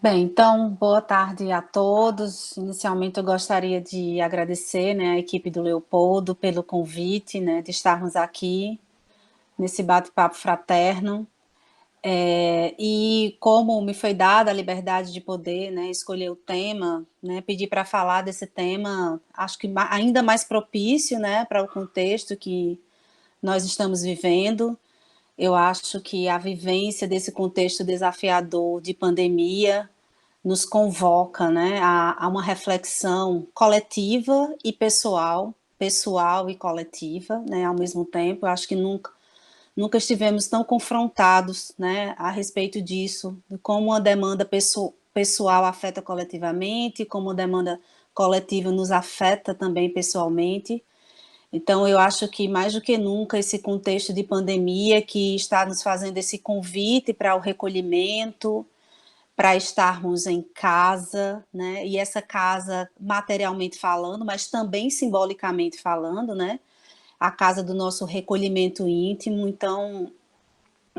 Bem, então, boa tarde a todos. Inicialmente, eu gostaria de agradecer, né, a equipe do Leopoldo pelo convite, né, de estarmos aqui nesse bate-papo fraterno. E como me foi dada a liberdade de poder, né, escolher o tema, né, pedir para falar desse tema, acho que ainda mais propício, né, para o contexto que nós estamos vivendo. Eu acho que a vivência desse contexto desafiador de pandemia nos convoca, né, a uma reflexão coletiva e pessoal, pessoal e coletiva, né, ao mesmo tempo. Eu acho que nunca estivemos tão confrontados, né, a respeito disso, de como uma demanda pessoal afeta coletivamente, como uma demanda coletiva nos afeta também pessoalmente. Então, eu acho que mais do que nunca esse contexto de pandemia que está nos fazendo esse convite para o recolhimento, para estarmos em casa, né? E essa casa materialmente falando, mas também simbolicamente falando, né? A casa do nosso recolhimento íntimo. Então,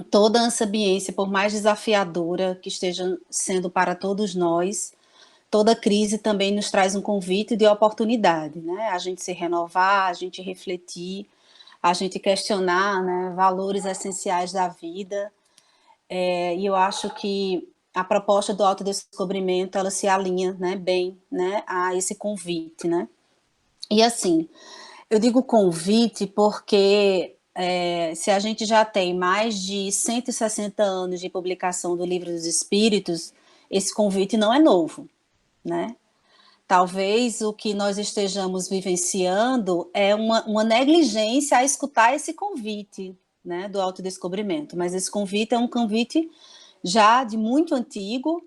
toda essa ambiência, por mais desafiadora que esteja sendo para todos nós, toda crise também nos traz um convite de oportunidade, né? A gente se renovar, a gente refletir, a gente questionar, né, valores essenciais da vida. E eu acho que a proposta do autodescobrimento, ela se alinha, né, bem, né, a esse convite, né? E assim, eu digo convite porque se a gente já tem mais de 160 anos de publicação do Livro dos Espíritos, esse convite não é novo, né? Talvez o que nós estejamos vivenciando é uma negligência a escutar esse convite, né, do autodescobrimento. Mas esse convite é um convite já de muito antigo.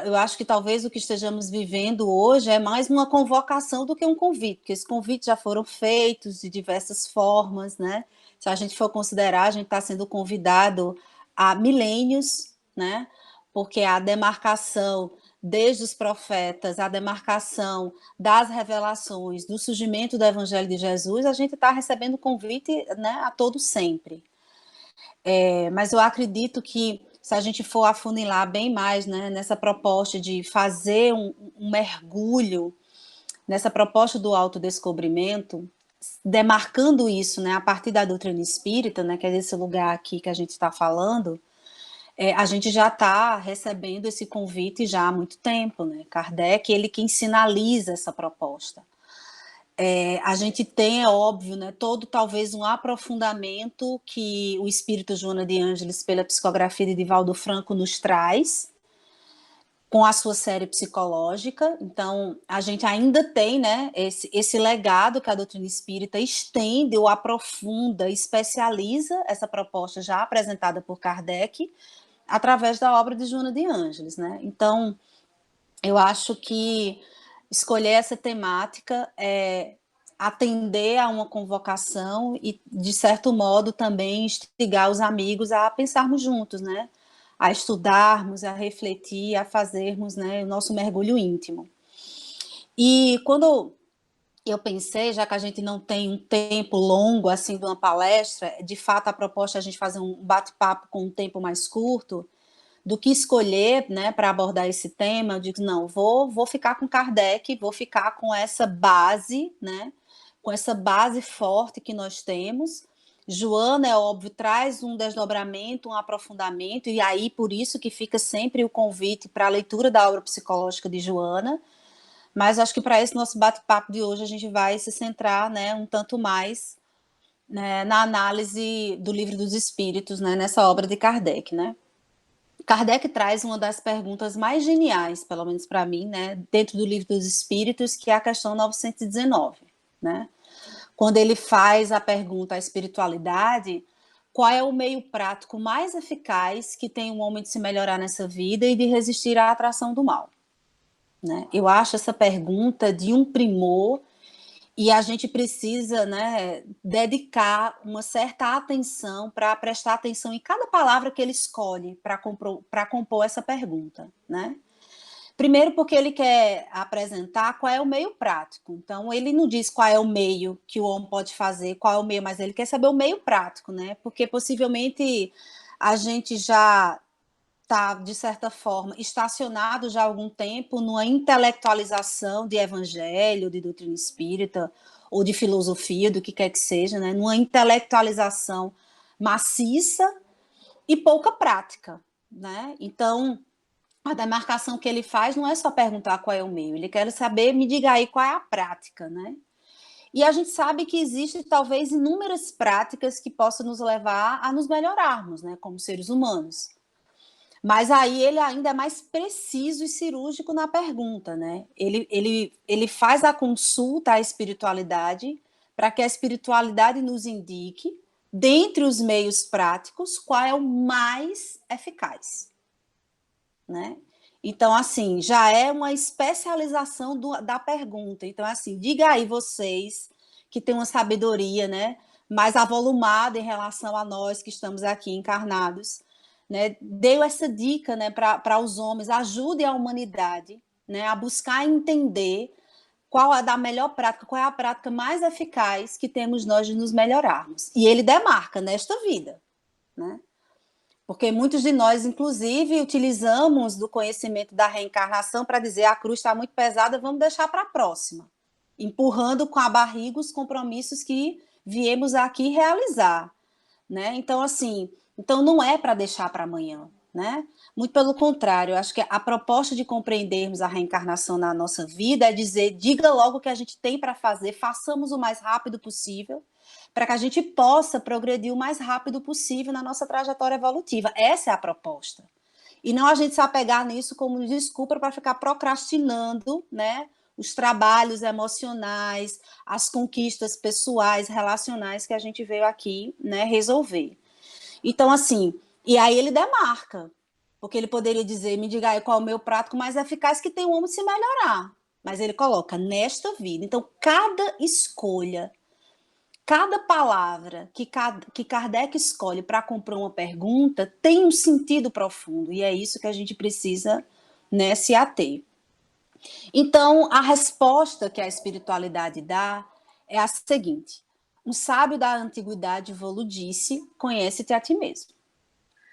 Eu acho que talvez o que estejamos vivendo hoje é mais uma convocação do que um convite, porque esses convites já foram feitos de diversas formas, né? Se a gente for considerar, a gente está sendo convidado há milênios, né? Porque a demarcação desde os profetas, a demarcação das revelações, do surgimento do Evangelho de Jesus, a gente está recebendo convite, né, a todo sempre. Mas eu acredito que se a gente for afunilar bem mais, né, nessa proposta de fazer um mergulho, nessa proposta do autodescobrimento, demarcando isso, né, a partir da doutrina espírita, né, que é desse lugar aqui que a gente está falando, a gente já está recebendo esse convite já há muito tempo, né? Kardec, ele quem sinaliza essa proposta. A gente tem, é óbvio, né, todo talvez um aprofundamento que o espírito Joana de Ângeles, pela psicografia de Divaldo Franco, nos traz, com a sua série psicológica. Então, a gente ainda tem, né, esse legado que a doutrina espírita estende ou aprofunda, especializa essa proposta já apresentada por Kardec, através da obra de Joana de Ângeles, né? Então, eu acho que escolher essa temática é atender a uma convocação e, de certo modo, também instigar os amigos a pensarmos juntos, né? A estudarmos, a refletir, a fazermos, né, o nosso mergulho íntimo. E quando eu pensei, já que a gente não tem um tempo longo assim de uma palestra, de fato a proposta é a gente fazer um bate-papo com um tempo mais curto, do que escolher, né, para abordar esse tema, eu digo, não, vou ficar com Kardec, vou ficar com essa base, né, com essa base forte que nós temos. Joana, é óbvio, traz um desdobramento, um aprofundamento, e aí por isso que fica sempre o convite para a leitura da obra psicológica de Joana, mas acho que para esse nosso bate-papo de hoje a gente vai se centrar, né, um tanto mais, né, na análise do Livro dos Espíritos, né, nessa obra de Kardec, né. Kardec traz uma das perguntas mais geniais, pelo menos para mim, né, dentro do Livro dos Espíritos, que é a questão 919, né? Quando ele faz a pergunta à espiritualidade, qual é o meio prático mais eficaz que tem um homem de se melhorar nessa vida e de resistir à atração do mal, né? Eu acho essa pergunta de um primor e a gente precisa, né, dedicar uma certa atenção para prestar atenção em cada palavra que ele escolhe para compor essa pergunta, né? Primeiro porque ele quer apresentar qual é o meio prático. Então, ele não diz qual é o meio que o homem pode fazer, qual é o meio, mas ele quer saber o meio prático, né? Porque possivelmente a gente já está, de certa forma, estacionado já há algum tempo numa intelectualização de evangelho, de doutrina espírita, ou de filosofia, do que quer que seja, né? Numa intelectualização maciça e pouca prática, né? Então, a demarcação que ele faz não é só perguntar qual é o meio, ele quer saber, me diga aí qual é a prática, né? E a gente sabe que existem talvez inúmeras práticas que possam nos levar a nos melhorarmos, né, como seres humanos. Mas aí ele ainda é mais preciso e cirúrgico na pergunta, né? Ele faz a consulta à espiritualidade para que a espiritualidade nos indique, dentre os meios práticos, qual é o mais eficaz, né? Então, assim, já é uma especialização da pergunta. Então, assim, diga aí vocês que têm uma sabedoria, né, mais avolumada em relação a nós que estamos aqui encarnados, né? Deu essa dica, né, para os homens, ajude a humanidade, né, a buscar entender qual é a da melhor prática, qual é a prática mais eficaz que temos nós de nos melhorarmos. E ele demarca nesta vida, né? Porque muitos de nós, inclusive, utilizamos do conhecimento da reencarnação para dizer a cruz está muito pesada, vamos deixar para a próxima, empurrando com a barriga os compromissos que viemos aqui realizar, né? Então, assim, então não é para deixar para amanhã, né? Muito pelo contrário, eu acho que a proposta de compreendermos a reencarnação na nossa vida é dizer, diga logo o que a gente tem para fazer, façamos o mais rápido possível, para que a gente possa progredir o mais rápido possível na nossa trajetória evolutiva. Essa é a proposta. E não a gente se apegar nisso como desculpa para ficar procrastinando, né, os trabalhos emocionais, as conquistas pessoais, relacionais que a gente veio aqui, né, resolver. Então, assim, e aí ele demarca, porque ele poderia dizer, me diga aí qual é o meu prático mais eficaz que tem o homem se melhorar. Mas ele coloca, nesta vida. Então, cada escolha, cada palavra que Kardec escolhe para comprar uma pergunta tem um sentido profundo, e é isso que a gente precisa, né, se ater. Então, a resposta que a espiritualidade dá é a seguinte: um sábio da antiguidade vou-lo disse, conhece-te a ti mesmo.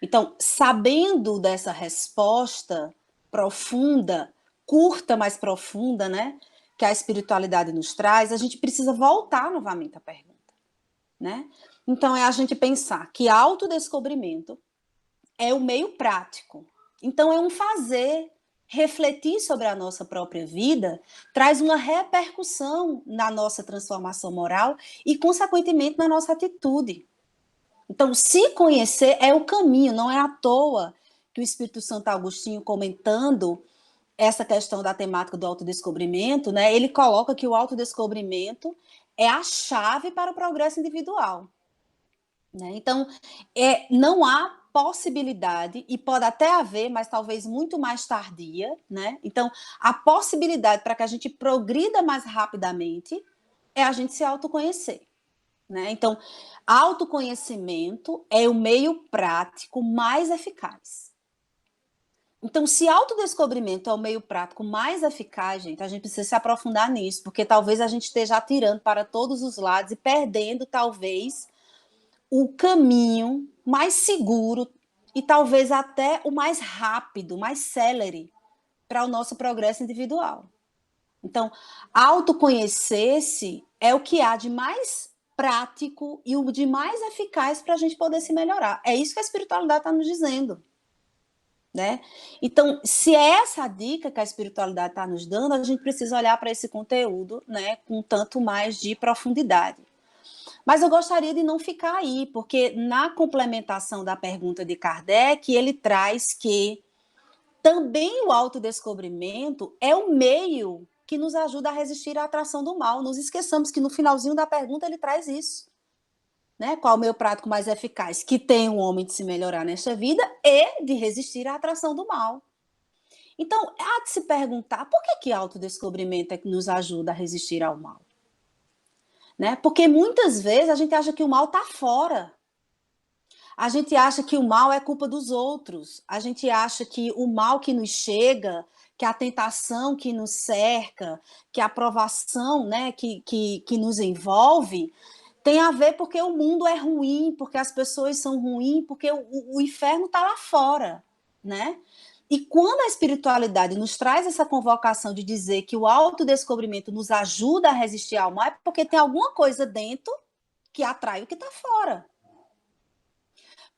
Então, sabendo dessa resposta profunda, curta, mas profunda, né, que a espiritualidade nos traz, a gente precisa voltar novamente à pergunta, né? Então, é a gente pensar que autodescobrimento é o meio prático. Então, é um fazer. Refletir sobre a nossa própria vida traz uma repercussão na nossa transformação moral e, consequentemente, na nossa atitude. Então, se conhecer é o caminho, não é à toa que o Espírito Santo Agostinho, comentando essa questão da temática do autodescobrimento, né, ele coloca que o autodescobrimento é a chave para o progresso individual. Né? Então, não há possibilidade, e pode até haver, mas talvez muito mais tardia, né? Então, a possibilidade para que a gente progrida mais rapidamente é a gente se autoconhecer. Né? Então, autoconhecimento é o meio prático mais eficaz. Então, se autodescobrimento é o meio prático mais eficaz, gente, a gente precisa se aprofundar nisso, porque talvez a gente esteja atirando para todos os lados e perdendo, talvez, o caminho mais seguro e talvez até o mais rápido, mais célere para o nosso progresso individual. Então, autoconhecer-se é o que há de mais prático e o de mais eficaz para a gente poder se melhorar. É isso que a espiritualidade está nos dizendo. Né? Então, se é essa a dica que a espiritualidade está nos dando, a gente precisa olhar para esse conteúdo, né, com tanto mais de profundidade. Mas eu gostaria de não ficar aí, porque na complementação da pergunta de Kardec, ele traz que também o autodescobrimento é o meio que nos ajuda a resistir à atração do mal. Nos esqueçamos que no finalzinho da pergunta ele traz isso. Né? Qual o meu prático mais eficaz? Que tem um homem de se melhorar nesta vida e de resistir à atração do mal. Então, há de se perguntar por que autodescobrimento é que nos ajuda a resistir ao mal? Né? Porque muitas vezes a gente acha que o mal está fora. A gente acha que o mal é culpa dos outros. A gente acha que o mal que nos chega, que a tentação que nos cerca, que a provação, né, que nos envolve, tem a ver porque o mundo é ruim, porque as pessoas são ruins, porque o inferno está lá fora. né? E quando a espiritualidade nos traz essa convocação de dizer que o autodescobrimento nos ajuda a resistir ao mal, é porque tem alguma coisa dentro que atrai o que está fora.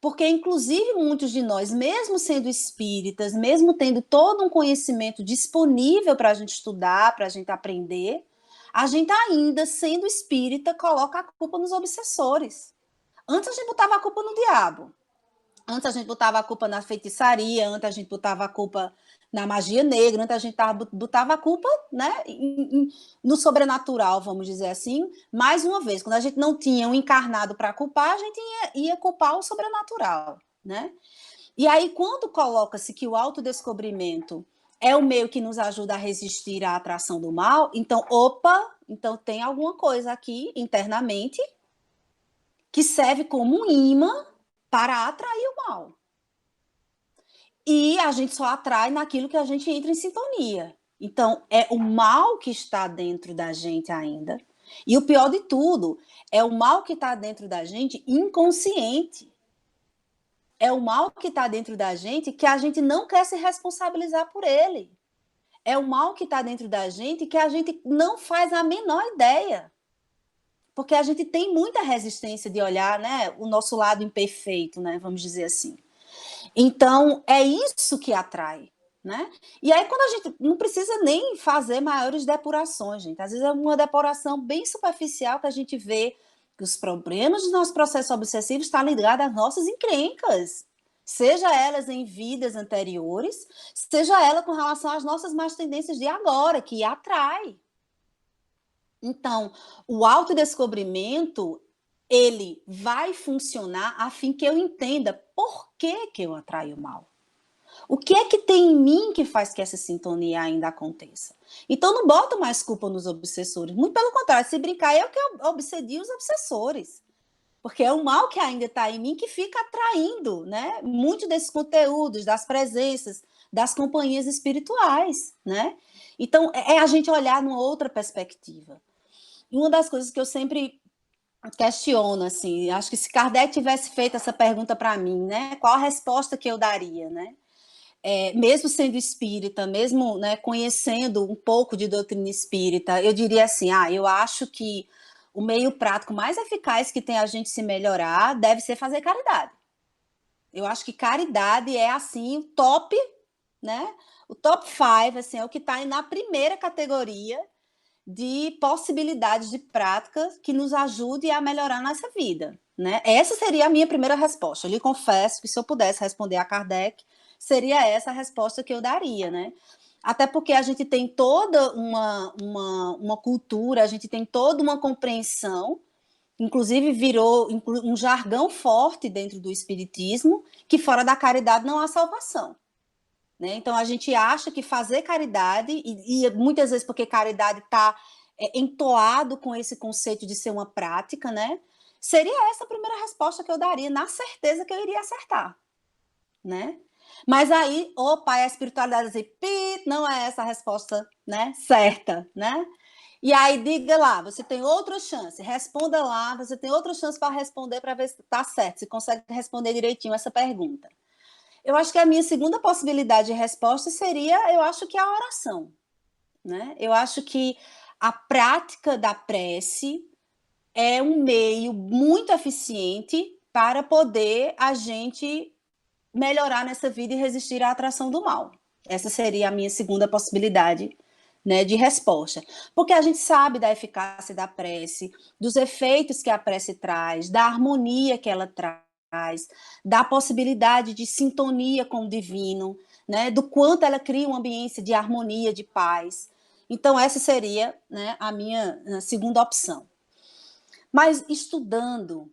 Porque, inclusive, muitos de nós, mesmo sendo espíritas, mesmo tendo todo um conhecimento disponível para a gente estudar, para a gente aprender, a gente ainda, sendo espírita, coloca a culpa nos obsessores. Antes a gente botava a culpa no diabo. Antes a gente botava a culpa na feitiçaria, antes a gente botava a culpa na magia negra, antes a gente botava a culpa, né, no sobrenatural, vamos dizer assim. Mais uma vez, quando a gente não tinha um encarnado para culpar, a gente ia culpar o sobrenatural, né? E aí, quando coloca-se que o autodescobrimento é o meio que nos ajuda a resistir à atração do mal, então, opa, então tem alguma coisa aqui internamente que serve como um imã para atrair o mal. E a gente só atrai naquilo que a gente entra em sintonia. Então, é o mal que está dentro da gente ainda. E o pior de tudo, é o mal que está dentro da gente inconsciente. É o mal que está dentro da gente que a gente não quer se responsabilizar por ele. É o mal que está dentro da gente que a gente não faz a menor ideia. Porque a gente tem muita resistência de olhar, né, o nosso lado imperfeito, né, vamos dizer assim. Então, é isso que atrai, né? E aí, quando a gente não precisa nem fazer maiores depurações, gente. Às vezes é uma depuração bem superficial que a gente vê que os problemas do nosso processo obsessivo estão ligados às nossas encrencas. Seja elas em vidas anteriores, seja ela com relação às nossas más tendências de agora, que atrai. Então, o autodescobrimento, ele vai funcionar a fim que eu entenda por que eu atraio o mal. O que é que tem em mim que faz que essa sintonia ainda aconteça? Então, não boto mais culpa nos obsessores. Muito pelo contrário, se brincar, eu que obsedi os obsessores. Porque é o mal que ainda está em mim que fica atraindo, né? Muitos desses conteúdos, das presenças, das companhias espirituais, né? Então, é a gente olhar numa outra perspectiva. E uma das coisas que eu sempre questiono, assim, acho que se Kardec tivesse feito essa pergunta para mim, né? Qual a resposta que eu daria, né? Mesmo sendo espírita, mesmo, né, conhecendo um pouco de doutrina espírita, eu diria assim, eu acho que o meio prático mais eficaz que tem a gente se melhorar deve ser fazer caridade. Eu acho que caridade é, assim, o top, né? O top 5, assim, é o que está na primeira categoria de possibilidades de práticas que nos ajude a melhorar nossa vida, né? Essa seria a minha primeira resposta. Eu lhe confesso que se eu pudesse responder a Kardec, seria essa a resposta que eu daria, né? Até porque a gente tem toda uma cultura, a gente tem toda uma compreensão, inclusive virou um jargão forte dentro do espiritismo, que fora da caridade não há salvação. Né? Então, a gente acha que fazer caridade, e muitas vezes porque caridade está entoado com esse conceito de ser uma prática, né? Seria essa a primeira resposta que eu daria, na certeza que eu iria acertar. Né? Mas aí, a espiritualidade diz, não é essa a resposta, né, certa, né? E aí, diga lá, você tem outra chance, responda lá, você tem outra chance para responder para ver se está certo, se consegue responder direitinho essa pergunta. Eu acho que a minha segunda possibilidade de resposta seria, eu acho que a oração, né? Eu acho que a prática da prece é um meio muito eficiente para poder a gente melhorar nessa vida e resistir à atração do mal. Essa seria a minha segunda possibilidade, né, de resposta. Porque a gente sabe da eficácia da prece, dos efeitos que a prece traz, da harmonia que ela traz, da possibilidade de sintonia com o divino, né, do quanto ela cria um ambiente de harmonia, de paz. Então, essa seria, né, a minha segunda opção. Mas estudando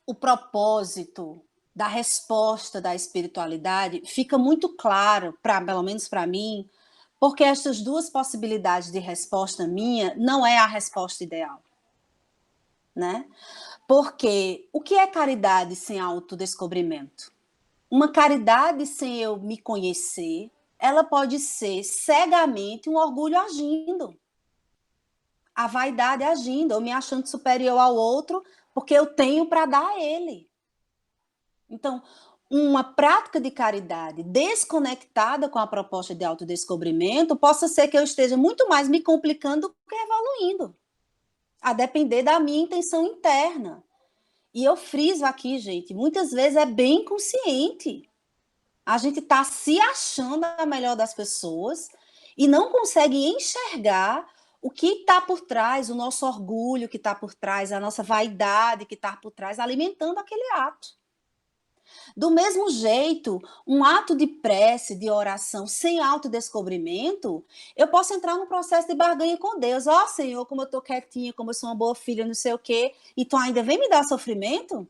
o propósito da resposta da espiritualidade, fica muito claro, pelo menos para mim, porque essas duas possibilidades de resposta minha não é a resposta ideal. Né? Porque o que é caridade sem autodescobrimento? Uma caridade sem eu me conhecer, ela pode ser cegamente um orgulho agindo. A vaidade agindo, eu me achando superior ao outro porque eu tenho para dar a ele. Então, uma prática de caridade desconectada com a proposta de autodescobrimento, possa ser que eu esteja muito mais me complicando do que evoluindo, a depender da minha intenção interna. E eu friso aqui, gente, muitas vezes é bem consciente. A gente está se achando a melhor das pessoas e não consegue enxergar o que está por trás, o nosso orgulho que está por trás, a nossa vaidade que está por trás, alimentando aquele ato. Do mesmo jeito, um ato de prece, de oração, sem autodescobrimento, eu posso entrar num processo de barganha com Deus. Ó, Senhor, como eu estou quietinha, como eu sou uma boa filha, não sei o quê, e tu ainda vem me dar sofrimento?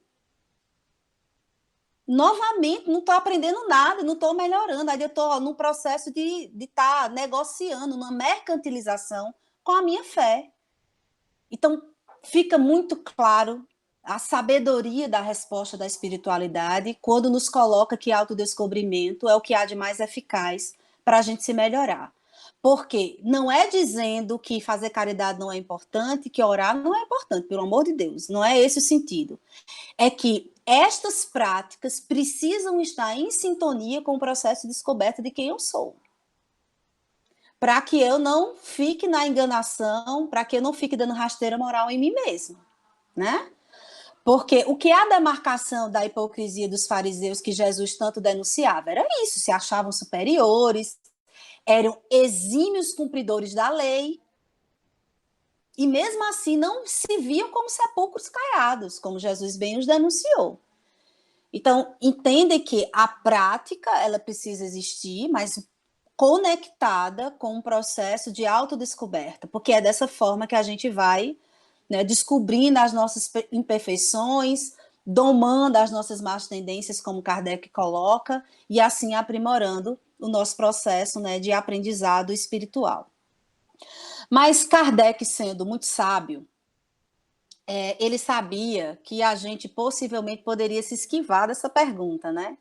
Novamente, não estou aprendendo nada, não estou melhorando. Aí eu estou no processo de estar negociando, numa mercantilização com a minha fé. Então, fica muito claro a sabedoria da resposta da espiritualidade quando nos coloca que autodescobrimento é o que há de mais eficaz para a gente se melhorar. Porque não é dizendo que fazer caridade não é importante, que orar não é importante, pelo amor de Deus, não é esse o sentido. É que estas práticas precisam estar em sintonia com o processo de descoberta de quem eu sou. Para que eu não fique na enganação, para que eu não fique dando rasteira moral em mim mesma, né? Porque o que é a demarcação da hipocrisia dos fariseus que Jesus tanto denunciava era isso, se achavam superiores, eram exímios cumpridores da lei, e mesmo assim não se viam como sepulcros caiados, como Jesus bem os denunciou. Então, entendem que a prática, ela precisa existir, mas conectada com um processo de autodescoberta, porque é dessa forma que a gente vai, né, descobrindo as nossas imperfeições, domando as nossas más tendências, como Kardec coloca, e assim aprimorando o nosso processo, né, de aprendizado espiritual. Mas Kardec, sendo muito sábio, ele sabia que a gente possivelmente poderia se esquivar dessa pergunta, né?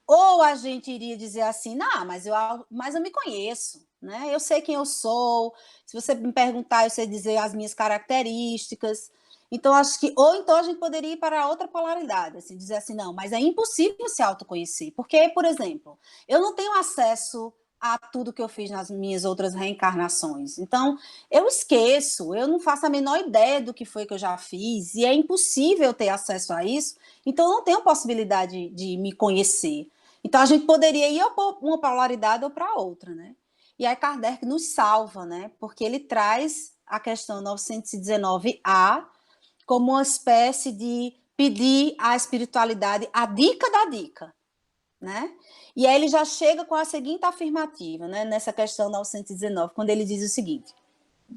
Ou a gente iria dizer assim, não, mas eu me conheço, né? Eu sei quem eu sou. Se você me perguntar, eu sei dizer as minhas características. Então, acho que, ou então a gente poderia ir para outra polaridade, assim, dizer assim, não, mas é impossível se autoconhecer. Porque, por exemplo, eu não tenho acesso a tudo que eu fiz nas minhas outras reencarnações. Então, eu esqueço, eu não faço a menor ideia do que foi que eu já fiz, e é impossível ter acesso a isso, então eu não tenho possibilidade de me conhecer. Então a gente poderia ir para uma polaridade ou para outra, né? E aí Kardec nos salva, né? Porque ele traz a questão 919A como uma espécie de pedir à espiritualidade a dica da dica, né? E aí ele já chega com a seguinte afirmativa, né? Nessa questão 919, quando ele diz o seguinte,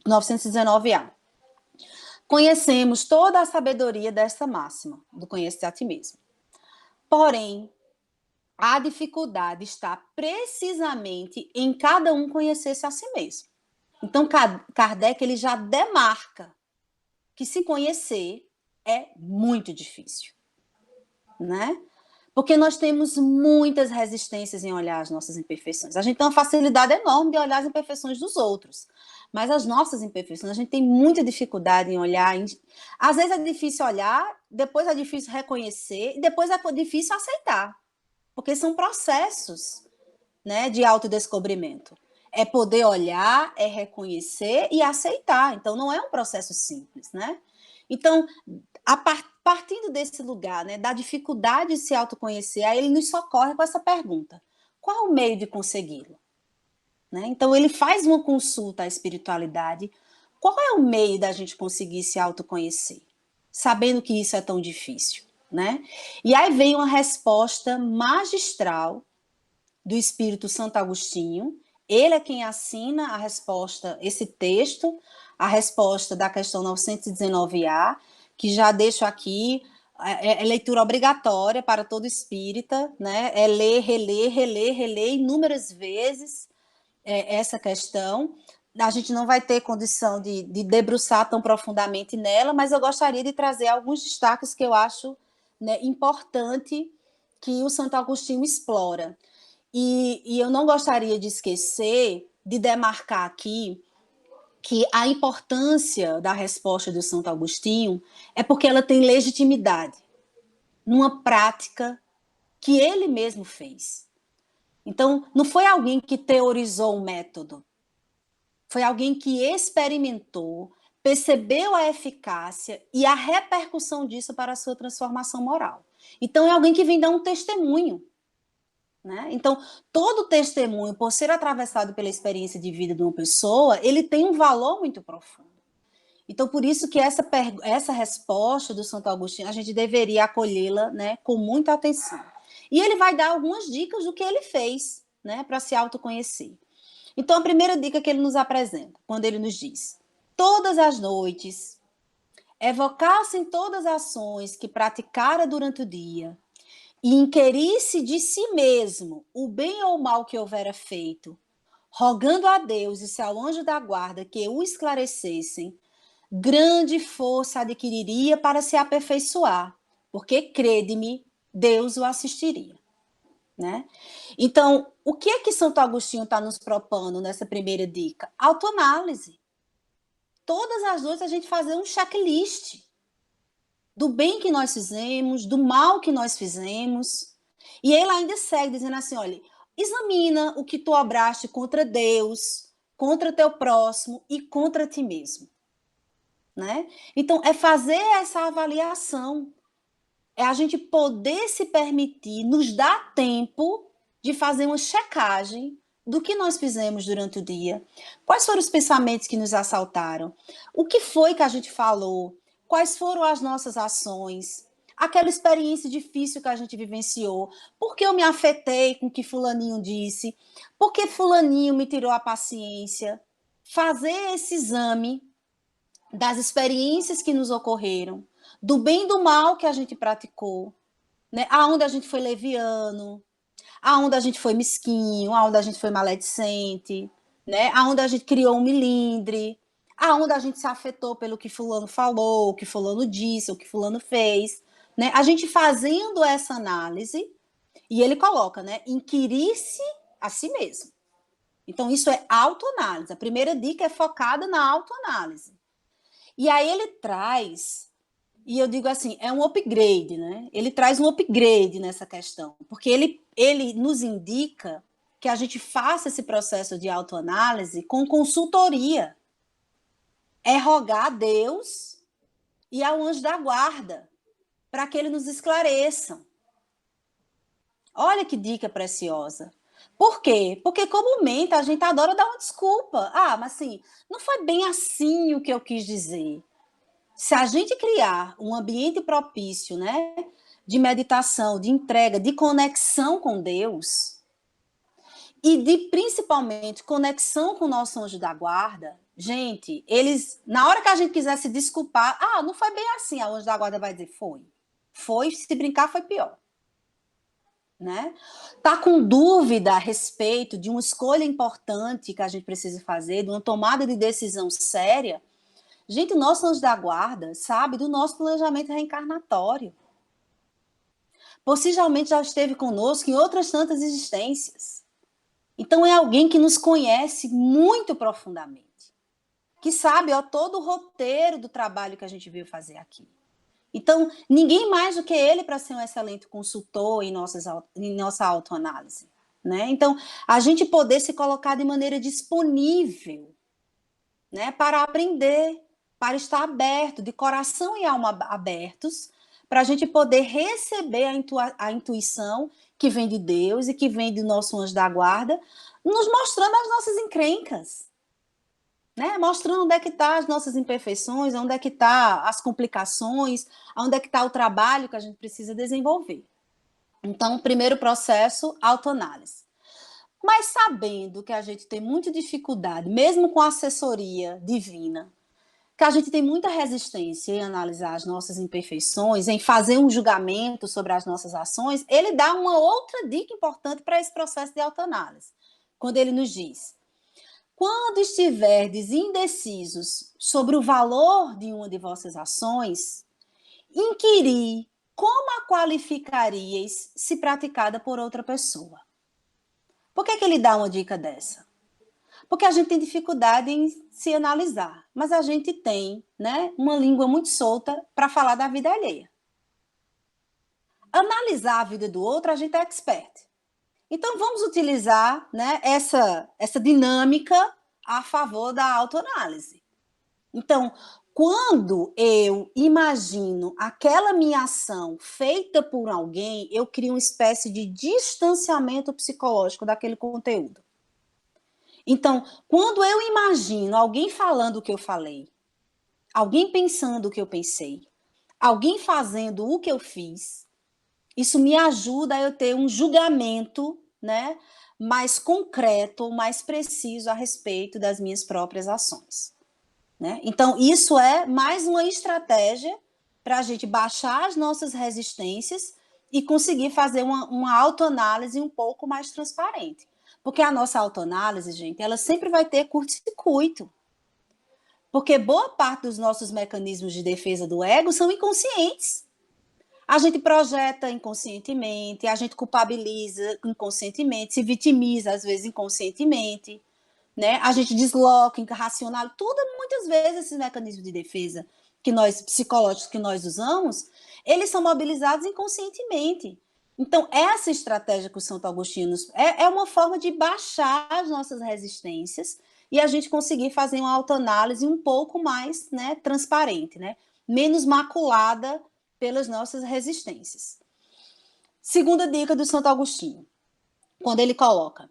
919A. Conhecemos toda a sabedoria dessa máxima, do conhece a ti mesmo. Porém, a dificuldade está precisamente em cada um conhecer-se a si mesmo. Então, Kardec ele já demarca que se conhecer é muito difícil, né? Porque nós temos muitas resistências em olhar as nossas imperfeições. A gente tem uma facilidade enorme de olhar as imperfeições dos outros, mas as nossas imperfeições, a gente tem muita dificuldade em olhar. Às vezes é difícil olhar, depois é difícil reconhecer, e depois é difícil aceitar. Porque são processos, né, de autodescobrimento. É poder olhar, é reconhecer e aceitar. Então, não é um processo simples, né? Então, partindo desse lugar, né, da dificuldade de se autoconhecer, aí ele nos socorre com essa pergunta: qual o meio de consegui-lo? Né? Então, ele faz uma consulta à espiritualidade. Qual é o meio da gente conseguir se autoconhecer? Sabendo que isso é tão difícil, né? E aí vem uma resposta magistral do Espírito Santo Agostinho. Ele é quem assina a resposta, esse texto, a resposta da questão 919A, que já deixo aqui, é leitura obrigatória para todo espírita, né? É ler, reler, reler, reler inúmeras vezes essa questão. A gente não vai ter condição de debruçar tão profundamente nela, mas eu gostaria de trazer alguns destaques que eu acho, né, importante que o Santo Agostinho explora. E eu não gostaria de esquecer de demarcar aqui que a importância da resposta do Santo Agostinho é porque ela tem legitimidade numa prática que ele mesmo fez. Então, não foi alguém que teorizou um método, foi alguém que experimentou, percebeu a eficácia e a repercussão disso para a sua transformação moral. Então, é alguém que vem dar um testemunho. Né? Então, todo testemunho, por ser atravessado pela experiência de vida de uma pessoa, ele tem um valor muito profundo. Então, por isso que essa resposta do Santo Agostinho, a gente deveria acolhê-la, né, com muita atenção. E ele vai dar algumas dicas do que ele fez, né, para se autoconhecer. Então, a primeira dica que ele nos apresenta, quando ele nos diz: todas as noites, evocassem todas as ações que praticara durante o dia, e inquirisse de si mesmo o bem ou o mal que houvera feito, rogando a Deus e seu anjo da guarda que o esclarecessem, grande força adquiriria para se aperfeiçoar, porque, crede-me, Deus o assistiria. Né? Então, o que é que Santo Agostinho está nos propondo nessa primeira dica? Autoanálise. Todas as noites a gente fazer um checklist do bem que nós fizemos, do mal que nós fizemos. E ele ainda segue dizendo assim, olha, examina o que tu obraste contra Deus, contra teu próximo e contra ti mesmo. Né? Então, é fazer essa avaliação, é a gente poder se permitir, nos dar tempo de fazer uma checagem do que nós fizemos durante o dia, quais foram os pensamentos que nos assaltaram, o que foi que a gente falou, quais foram as nossas ações, aquela experiência difícil que a gente vivenciou, por que eu me afetei com o que fulaninho disse, por que fulaninho me tirou a paciência, fazer esse exame das experiências que nos ocorreram, do bem e do mal que a gente praticou, né? Aonde a gente foi leviano, aonde a gente foi mesquinho, aonde a gente foi maledicente, né? Aonde a gente criou um milindre, aonde a gente se afetou pelo que fulano falou, o que fulano disse, o que fulano fez, né? A gente fazendo essa análise, e ele coloca, né? Inquirir-se a si mesmo. Então, isso é autoanálise. A primeira dica é focada na autoanálise. E aí ele traz, e eu digo assim, é um upgrade, né? Ele traz um upgrade nessa questão, porque ele nos indica que a gente faça esse processo de autoanálise com consultoria. É rogar a Deus e ao anjo da guarda para que ele nos esclareçam. Olha que dica preciosa. Por quê? Porque comumente a gente adora dar uma desculpa. Ah, mas assim, não foi bem assim o que eu quis dizer. Se a gente criar um ambiente propício, né, de meditação, de entrega, de conexão com Deus, e de principalmente conexão com o nosso anjo da guarda, gente, eles, na hora que a gente quiser se desculpar, não foi bem assim, a anjo da guarda vai dizer, foi, se brincar foi pior. Né? Tá com dúvida a respeito de uma escolha importante que a gente precisa fazer, de uma tomada de decisão séria, gente, o nosso anjo da guarda sabe do nosso planejamento reencarnatório. Possivelmente já esteve conosco em outras tantas existências. Então é alguém que nos conhece muito profundamente, que sabe todo o roteiro do trabalho que a gente veio fazer aqui. Então, ninguém mais do que ele para ser um excelente consultor em nossa autoanálise. Né? Então, a gente poder se colocar de maneira disponível, né, para aprender, para estar aberto, de coração e alma abertos, para a gente poder receber a intuição que vem de Deus e que vem do nosso anjo da guarda, nos mostrando as nossas encrencas, né? Mostrando onde é que estão as nossas imperfeições, onde é que estão as complicações, onde é que está o trabalho que a gente precisa desenvolver. Então, primeiro processo, autoanálise. Mas sabendo que a gente tem muita dificuldade, mesmo com a assessoria divina, que a gente tem muita resistência em analisar as nossas imperfeições, em fazer um julgamento sobre as nossas ações, ele dá uma outra dica importante para esse processo de autoanálise. Quando ele nos diz: quando estiverdes indecisos sobre o valor de uma de vossas ações, inquiri como a qualificaríeis se praticada por outra pessoa. Por que ele dá uma dica dessa? Porque a gente tem dificuldade em se analisar, mas a gente tem, né, uma língua muito solta para falar da vida alheia. analisar a vida do outro, a gente é expert. Então, vamos utilizar, né, essa dinâmica a favor da autoanálise. Então, quando eu imagino aquela minha ação feita por alguém, eu crio uma espécie de distanciamento psicológico daquele conteúdo. Então, quando eu imagino alguém falando o que eu falei, alguém pensando o que eu pensei, alguém fazendo o que eu fiz, isso me ajuda a eu ter um julgamento, né, mais concreto, mais preciso a respeito das minhas próprias ações. Né? Então, isso é mais uma estratégia para a gente baixar as nossas resistências e conseguir fazer uma autoanálise um pouco mais transparente. Porque a nossa autoanálise, gente, ela sempre vai ter curto-circuito. Porque boa parte dos nossos mecanismos de defesa do ego são inconscientes. A gente projeta inconscientemente, a gente culpabiliza inconscientemente, se vitimiza, às vezes, inconscientemente. Né? A gente desloca, racional, tudo, muitas vezes, esses mecanismos de defesa psicológicos que nós usamos, eles são mobilizados inconscientemente. Então, essa estratégia que o Santo Agostinho é uma forma de baixar as nossas resistências e a gente conseguir fazer uma autoanálise um pouco mais, né, transparente, né? Menos maculada pelas nossas resistências. Segunda dica do Santo Agostinho, quando ele coloca: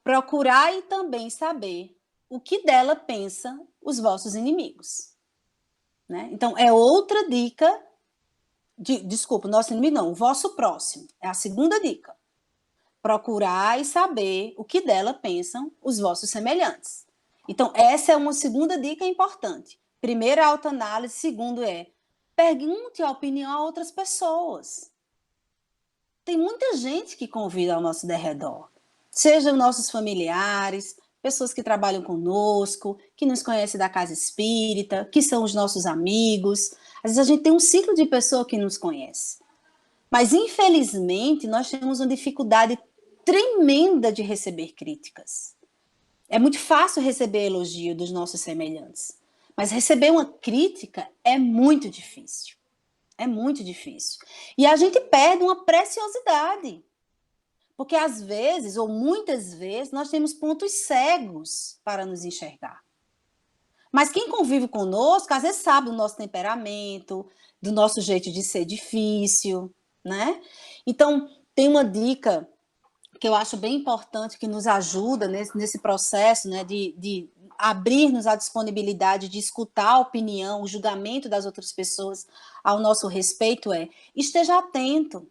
procurai também saber o que dela pensa os vossos inimigos. Né? Então, é outra dica. Desculpa, nosso inimigo não, o vosso próximo. É a segunda dica. Procurai saber o que dela pensam os vossos semelhantes. Então, essa é uma segunda dica importante. Primeiro, a autoanálise. Segundo, pergunte a opinião a outras pessoas. Tem muita gente que convida ao nosso derredor. Sejam nossos familiares, pessoas que trabalham conosco, que nos conhecem da casa espírita, que são os nossos amigos. Às vezes a gente tem um ciclo de pessoa que nos conhece. Mas, infelizmente, nós temos uma dificuldade tremenda de receber críticas. É muito fácil receber elogio dos nossos semelhantes, mas receber uma crítica é muito difícil. É muito difícil. E a gente perde uma preciosidade. Porque às vezes, ou muitas vezes, nós temos pontos cegos para nos enxergar. Mas quem convive conosco, às vezes sabe do nosso temperamento, do nosso jeito de ser difícil, né? Então, tem uma dica que eu acho bem importante, que nos ajuda nesse processo, né, de abrir-nos à disponibilidade de escutar a opinião, o julgamento das outras pessoas ao nosso respeito, esteja atento.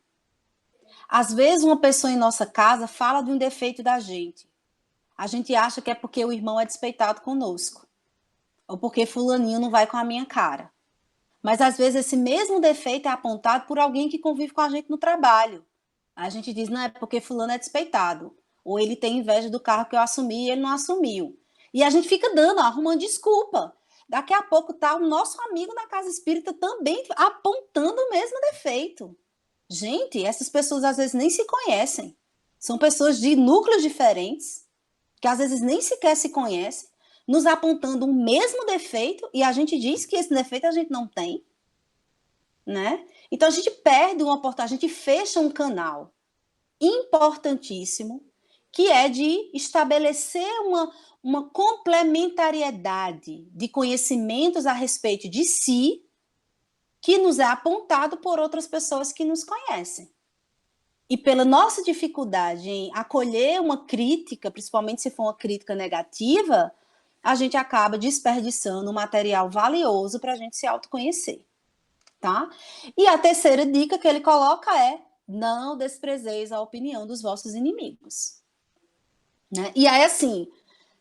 Às vezes uma pessoa em nossa casa fala de um defeito da gente. A gente acha que é porque o irmão é despeitado conosco, ou porque fulaninho não vai com a minha cara. Mas às vezes esse mesmo defeito é apontado por alguém que convive com a gente no trabalho. A gente diz, não, é porque fulano é despeitado. Ou ele tem inveja do carro que eu assumi e ele não assumiu. E a gente fica arrumando desculpa. Daqui a pouco tá o nosso amigo na casa espírita também apontando o mesmo defeito. Gente, essas pessoas às vezes nem se conhecem. São pessoas de núcleos diferentes, que às vezes nem sequer se conhecem, nos apontando o mesmo defeito, e a gente diz que esse defeito a gente não tem. Né? Então a gente perde uma oportunidade, a gente fecha um canal importantíssimo, que é de estabelecer uma complementariedade de conhecimentos a respeito de si, que nos é apontado por outras pessoas que nos conhecem. E pela nossa dificuldade em acolher uma crítica, principalmente se for uma crítica negativa, a gente acaba desperdiçando um material valioso para a gente se autoconhecer. Tá? E a terceira dica que ele coloca é: não desprezeis a opinião dos vossos inimigos. Né? E aí, assim,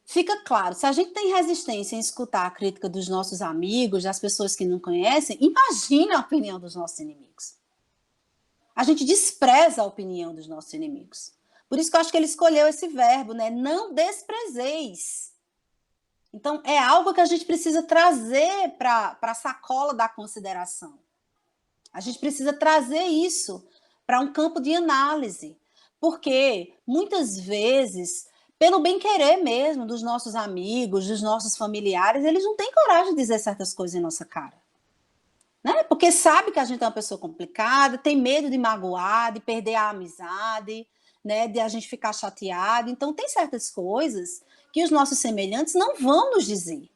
fica claro, se a gente tem resistência em escutar a crítica dos nossos amigos, das pessoas que não conhecem, imagine a opinião dos nossos inimigos. A gente despreza a opinião dos nossos inimigos. Por isso que eu acho que ele escolheu esse verbo, né? Não desprezeis. Então, é algo que a gente precisa trazer para a sacola da consideração. A gente precisa trazer isso para um campo de análise, porque muitas vezes, pelo bem-querer mesmo dos nossos amigos, dos nossos familiares, eles não têm coragem de dizer certas coisas em nossa cara. Né? Porque sabe que a gente é uma pessoa complicada, tem medo de magoar, de perder a amizade, né? De a gente ficar chateado. Então, tem certas coisas que os nossos semelhantes não vão nos dizer.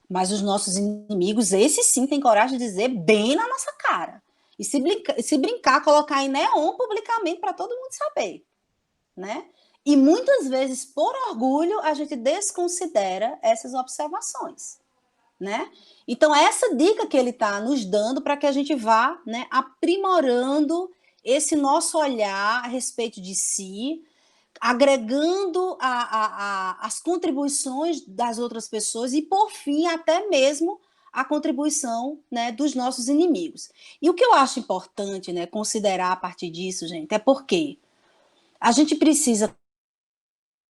Mas os nossos inimigos, esses sim, têm coragem de dizer bem na nossa cara. E se brincar, colocar em neon publicamente para todo mundo saber, né? E muitas vezes, por orgulho, a gente desconsidera essas observações, né? Então, essa dica que ele está nos dando para que a gente vá, né, aprimorando esse nosso olhar a respeito de si, agregando as contribuições das outras pessoas e, por fim, até mesmo a contribuição, né, dos nossos inimigos. E o que eu acho importante, né, considerar a partir disso, gente, é porque a gente precisa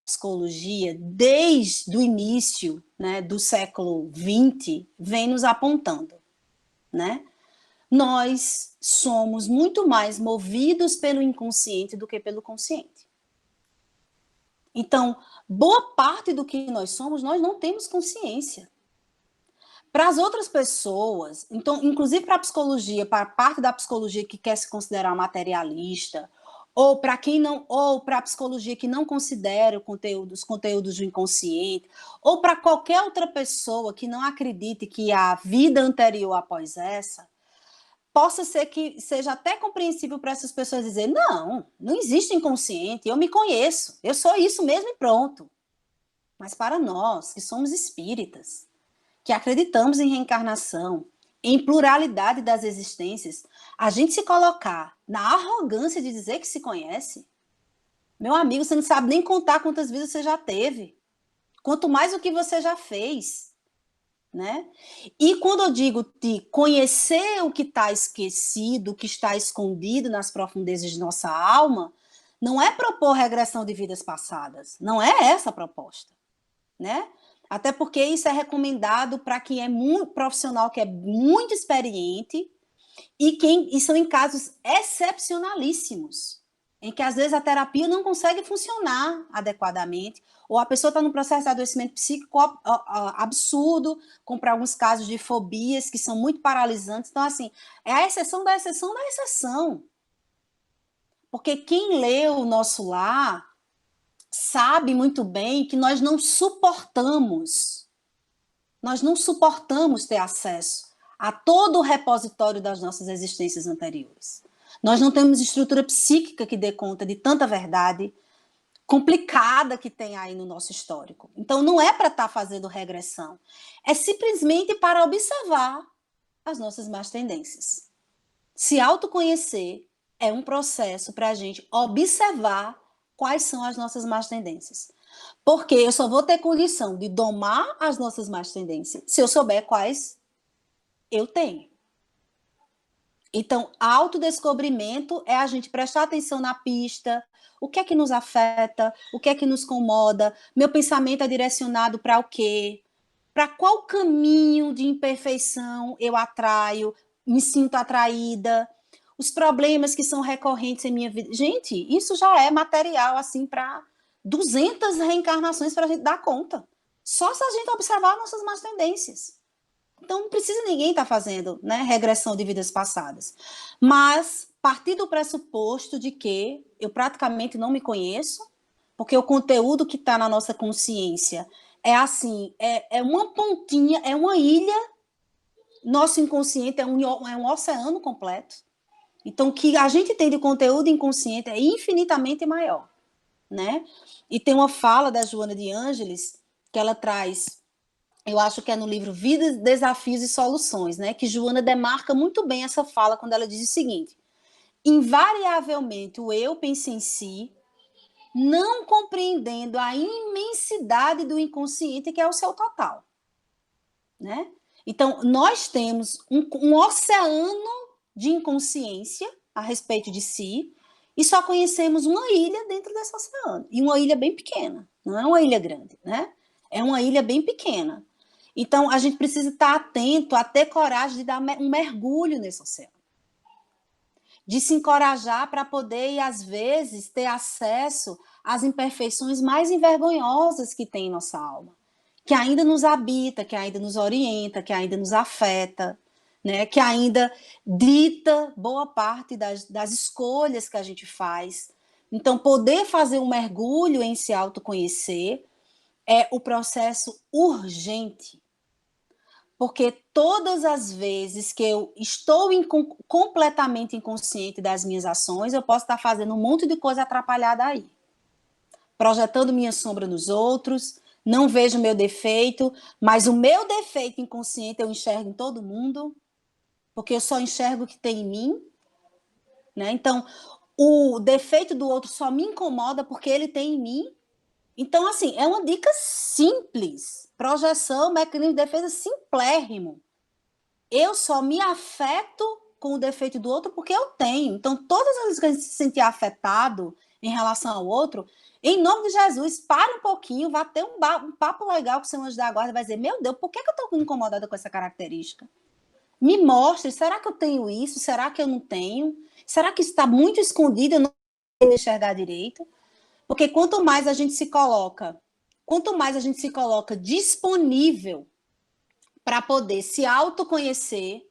psicologia, desde o início, né, do século XX, vem nos apontando, né? Nós somos muito mais movidos pelo inconsciente do que pelo consciente. Então, boa parte do que nós somos, nós não temos consciência. Para as outras pessoas, então, inclusive para a psicologia, para a parte da psicologia que quer se considerar materialista, ou para quem não, ou para a psicologia que não considera os conteúdos do inconsciente, ou para qualquer outra pessoa que não acredite que a vida anterior após essa, possa ser que seja até compreensível para essas pessoas dizer, não existe inconsciente, eu me conheço, eu sou isso mesmo e pronto. Mas para nós, que somos espíritas, que acreditamos em reencarnação, em pluralidade das existências, a gente se colocar na arrogância de dizer que se conhece, meu amigo, você não sabe nem contar quantas vidas você já teve, quanto mais o que você já fez, né? E quando eu digo de conhecer o que está esquecido, o que está escondido nas profundezas de nossa alma, não é propor regressão de vidas passadas, não é essa a proposta, né? Até porque isso é recomendado para quem é muito profissional, que é muito experiente, e são em casos excepcionalíssimos, em que às vezes a terapia não consegue funcionar adequadamente, ou a pessoa está num processo de adoecimento psíquico absurdo, com para alguns casos de fobias que são muito paralisantes. Então, assim, é a exceção da exceção da exceção. Porque quem lê o Nosso Lar sabe muito bem que nós não suportamos ter acesso a todo o repositório das nossas existências anteriores. Nós não temos estrutura psíquica que dê conta de tanta verdade complicada que tem aí no nosso histórico. Então, não é para estar fazendo regressão, é simplesmente para observar as nossas más tendências. Se autoconhecer é um processo para a gente observar quais são as nossas más tendências. Porque eu só vou ter condição de domar as nossas más tendências se eu souber quais eu tenho. Então, autodescobrimento é a gente prestar atenção na pista, o que é que nos afeta, o que é que nos incomoda, meu pensamento é direcionado para o quê? Para qual caminho de imperfeição eu atraio, me sinto atraída, os problemas que são recorrentes em minha vida. Gente, isso já é material assim para 200 reencarnações para a gente dar conta. Só se a gente observar nossas más tendências. Então, não precisa ninguém estar fazendo, né, regressão de vidas passadas. Mas, partir do pressuposto de que eu praticamente não me conheço, porque o conteúdo que está na nossa consciência é assim, é uma pontinha, é uma ilha, nosso inconsciente é um oceano completo. Então, o que a gente tem de conteúdo inconsciente é infinitamente maior, né? E tem uma fala da Joana de Ângeles, que ela traz, eu acho que é no livro Vidas, Desafios e Soluções, né? Que Joana demarca muito bem essa fala quando ela diz o seguinte: invariavelmente o eu pensa em si, não compreendendo a imensidade do inconsciente que é o seu total, né? Então, nós temos um oceano de inconsciência a respeito de si e só conhecemos uma ilha dentro desse oceano. E uma ilha bem pequena, não é uma ilha grande, né? É uma ilha bem pequena. Então, a gente precisa estar atento, a ter coragem de dar um mergulho nesse oceano. De se encorajar para poder, às vezes, ter acesso às imperfeições mais envergonhosas que tem em nossa alma, que ainda nos habita, que ainda nos orienta, que ainda nos afeta, né, que ainda dita boa parte das escolhas que a gente faz. Então, poder fazer um mergulho em se autoconhecer é o processo urgente, porque todas as vezes que eu estou completamente inconsciente das minhas ações, eu posso estar fazendo um monte de coisa atrapalhada aí, projetando minha sombra nos outros, não vejo meu defeito, mas o meu defeito inconsciente eu enxergo em todo mundo, porque eu só enxergo o que tem em mim, né? Então, o defeito do outro só me incomoda porque ele tem em mim. Então, assim, é uma dica simples. Projeção, mecanismo de defesa simplérrimo. Eu só me afeto com o defeito do outro porque eu tenho. Então, todas as vezes que a gente se sentir afetado em relação ao outro, em nome de Jesus, pare um pouquinho, vá ter um papo legal com o seu anjo da guarda, vai dizer, meu Deus, por que eu estou incomodada com essa característica? Me mostre, será que eu tenho isso? Será que eu não tenho? Será que está muito escondido, eu não consigo enxergar direito? Porque quanto mais a gente se coloca disponível para poder se autoconhecer,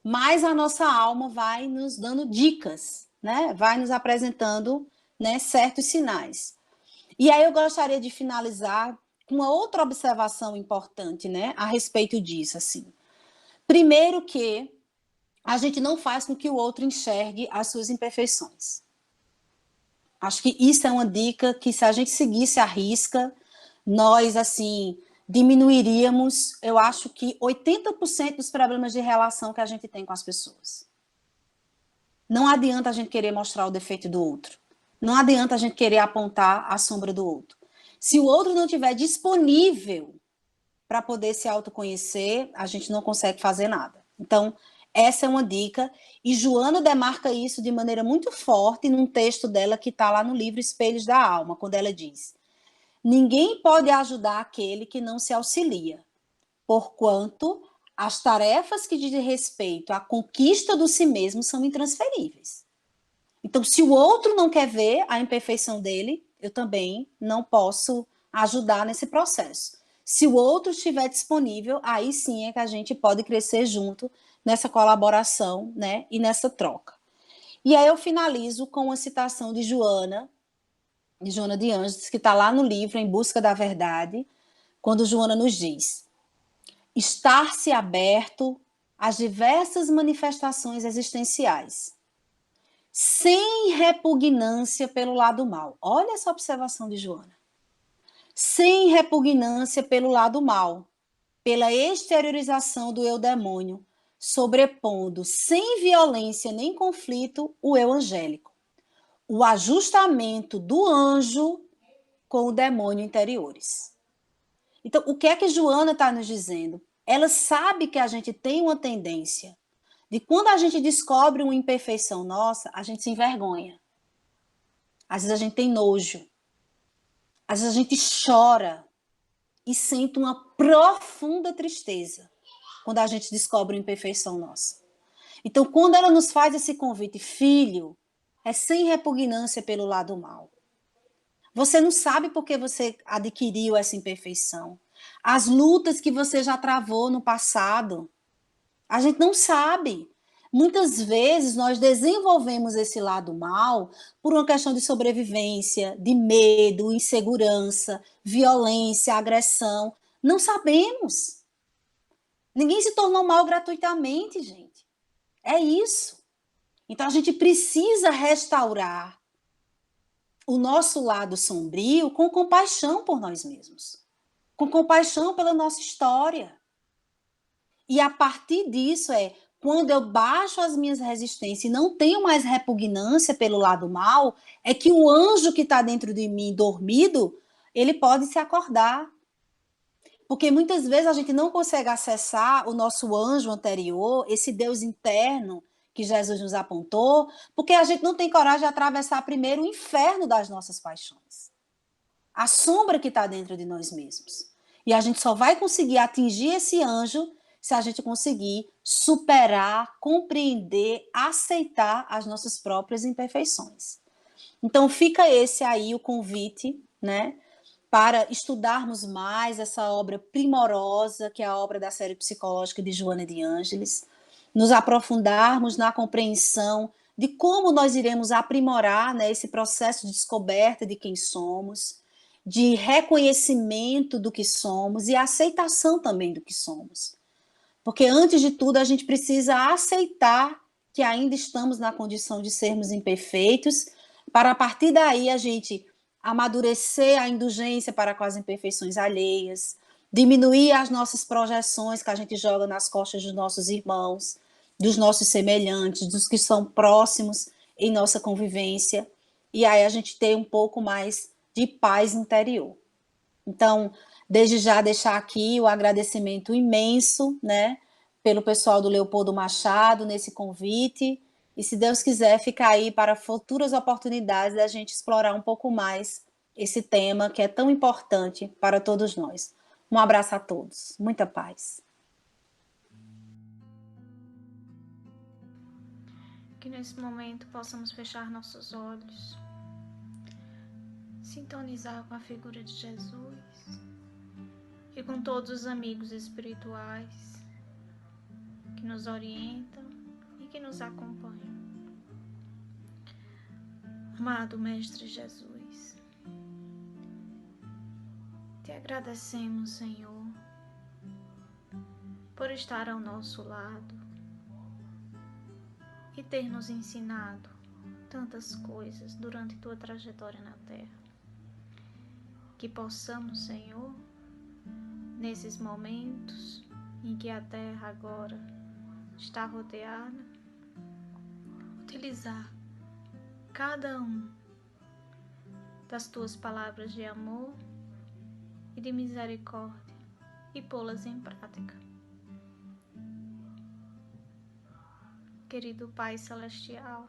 mais a nossa alma vai nos dando dicas, né? Vai nos apresentando, né, certos sinais. E aí eu gostaria de finalizar com uma outra observação importante, né, a respeito disso, assim. Primeiro que a gente não faz com que o outro enxergue as suas imperfeições. Acho que isso é uma dica que, se a gente seguisse à risca, nós, assim, diminuiríamos, eu acho que 80% dos problemas de relação que a gente tem com as pessoas. Não adianta a gente querer mostrar o defeito do outro. Não adianta a gente querer apontar a sombra do outro. Se o outro não estiver disponível para poder se autoconhecer, a gente não consegue fazer nada. Então, essa é uma dica, e Joana demarca isso de maneira muito forte num texto dela que está lá no livro Espelhos da Alma, quando ela diz: ninguém pode ajudar aquele que não se auxilia, porquanto as tarefas que dizem respeito à conquista do si mesmo são intransferíveis. Então, se o outro não quer ver a imperfeição dele, eu também não posso ajudar nesse processo. Se o outro estiver disponível, aí sim é que a gente pode crescer junto nessa colaboração, né, e nessa troca. E aí eu finalizo com uma citação de Joana de Ângeles, que está lá no livro Em Busca da Verdade, quando Joana nos diz: estar-se aberto às diversas manifestações existenciais, sem repugnância pelo lado mal. Olha essa observação de Joana. Sem repugnância pelo lado mal, pela exteriorização do eu demônio, sobrepondo sem violência nem conflito o eu angélico. O ajustamento do anjo com o demônio interiores. Então, o que é que Joana está nos dizendo? Ela sabe que a gente tem uma tendência de, quando a gente descobre uma imperfeição nossa, a gente se envergonha. Às vezes a gente tem nojo. Às vezes a gente chora e sente uma profunda tristeza quando a gente descobre uma imperfeição nossa. Então, quando ela nos faz esse convite, filho, é sem repugnância pelo lado mal. Você não sabe por que você adquiriu essa imperfeição. As lutas que você já travou no passado, a gente não sabe. Muitas vezes nós desenvolvemos esse lado mal por uma questão de sobrevivência, de medo, insegurança, violência, agressão. Não sabemos. Ninguém se tornou mal gratuitamente, gente. É isso. Então a gente precisa restaurar o nosso lado sombrio com compaixão por nós mesmos, com compaixão pela nossa história. E a partir disso quando eu baixo as minhas resistências e não tenho mais repugnância pelo lado mal, é que o anjo que está dentro de mim dormido, ele pode se acordar. Porque muitas vezes a gente não consegue acessar o nosso anjo anterior, esse Deus interno que Jesus nos apontou, porque a gente não tem coragem de atravessar primeiro o inferno das nossas paixões. A sombra que está dentro de nós mesmos. E a gente só vai conseguir atingir esse anjo se a gente conseguir superar, compreender, aceitar as nossas próprias imperfeições. Então fica esse aí o convite, né, para estudarmos mais essa obra primorosa, que é a obra da série psicológica de Joana de Ângeles, nos aprofundarmos na compreensão de como nós iremos aprimorar, né, esse processo de descoberta de quem somos, de reconhecimento do que somos e aceitação também do que somos. Porque, antes de tudo, a gente precisa aceitar que ainda estamos na condição de sermos imperfeitos, para a partir daí a gente amadurecer a indulgência para com as imperfeições alheias, diminuir as nossas projeções que a gente joga nas costas dos nossos irmãos, dos nossos semelhantes, dos que são próximos em nossa convivência, e aí a gente ter um pouco mais de paz interior. Então, desde já deixar aqui o agradecimento imenso, né, pelo pessoal do Leopoldo Machado nesse convite, e se Deus quiser, ficar aí para futuras oportunidades da gente explorar um pouco mais esse tema que é tão importante para todos nós. Um abraço a todos, muita paz. Que nesse momento possamos fechar nossos olhos, sintonizar com a figura de Jesus e com todos os amigos espirituais que nos orientam e que nos acompanham. Amado Mestre Jesus, te agradecemos, Senhor, por estar ao nosso lado e ter nos ensinado tantas coisas durante tua trajetória na Terra. Que possamos, Senhor, nesses momentos em que a Terra agora está rodeada, utilizar cada um das tuas palavras de amor e de misericórdia e pô-las em prática. Querido Pai Celestial,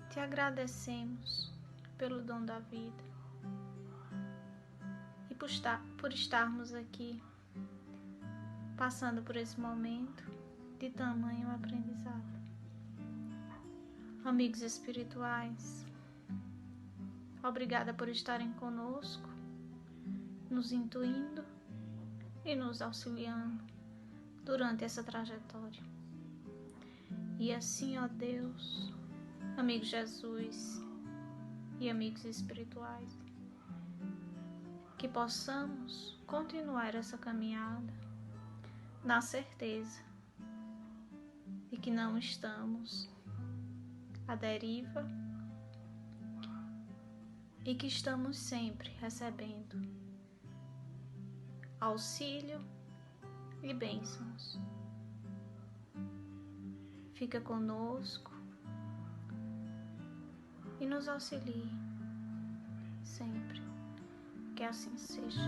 te agradecemos pelo dom da vida e por estarmos aqui passando por esse momento de tamanho aprendizado. Amigos espirituais, obrigada por estarem conosco, nos intuindo e nos auxiliando durante essa trajetória. E assim, ó Deus, amigo Jesus e amigos espirituais, que possamos continuar essa caminhada na certeza de que não estamos à deriva e que estamos sempre recebendo auxílio e bênçãos. Fica conosco e nos auxilie sempre. Que assim seja.